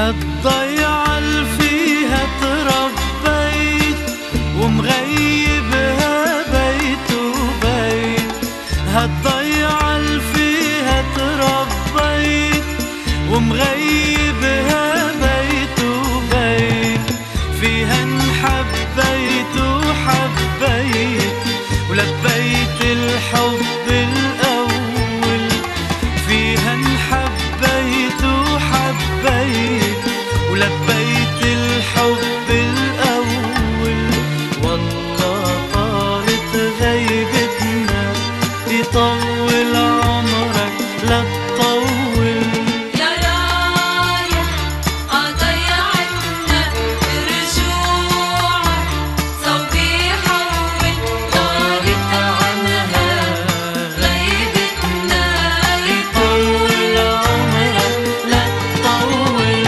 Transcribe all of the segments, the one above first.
هالضيعة اللي فيها تربيت ومغيبها بيت وبيت. هالضيعة اللي فيها تربيت ومغيبها بيت وبيت. فيها انحبيت وحبيت ولبيت الحب الأول. فيها انحبيت وحبيت ولبيت الحب الأول. والله طالت غيبتنا يطول عمرك لا تطول. يا رايح ضيعتنا برجوعك صوبي حول طالت عنها غيبتنا يطول عمرك لا تطول.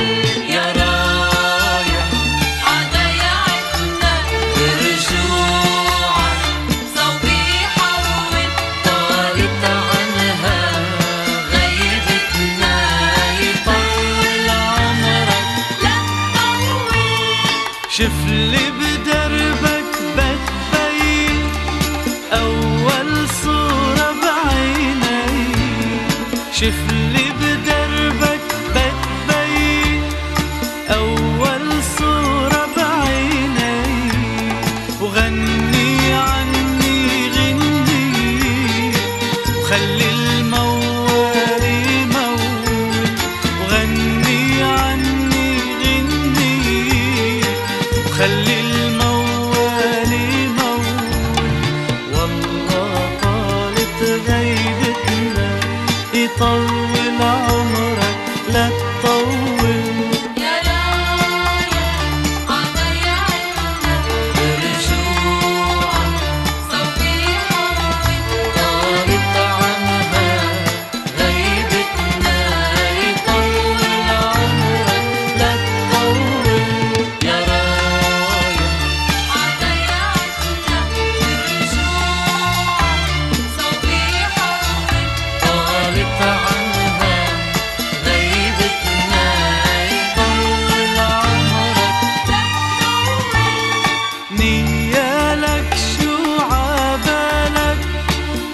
يا رايح ضيعتنا برجوعك صوبي حول طالت عنها غيبتنا يطول عمرك لا تطول. شف لي بدربك بتبين أول صورة بعيني. شف لي بدربك بتبين أول صورة بعيني. وغني عني غني وخلي الموال يمول. وغني عني غني وخلي الموال يمول. والله طالت غيبتنا يطول عمرك لا تطول. يا رايح ضيعتنا برجوعك صوبي حول طالت عنها غيبتنا يطول عمرك لا تطول. يا رايح ضيعتنا برجوعك صوبي حول طالت عنها غيبتنا يطول عمرك لا تطول. نيالك شو عبالك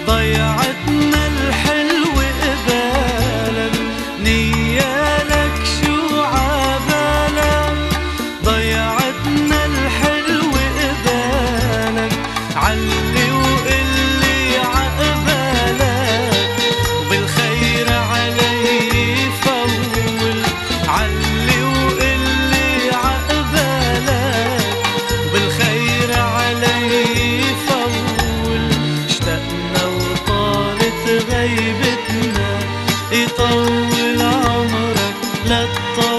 ضيعتنا الحلو قبالك. نيالك شو عبالك ضيعتنا الحلو قبالك. علي وقلي عقبالك وبالخير علي فول. علي وقلي عقبالك وبالخير علي فول. اشتقنا وطالت غيبتنا يطول عمرك لا تطول.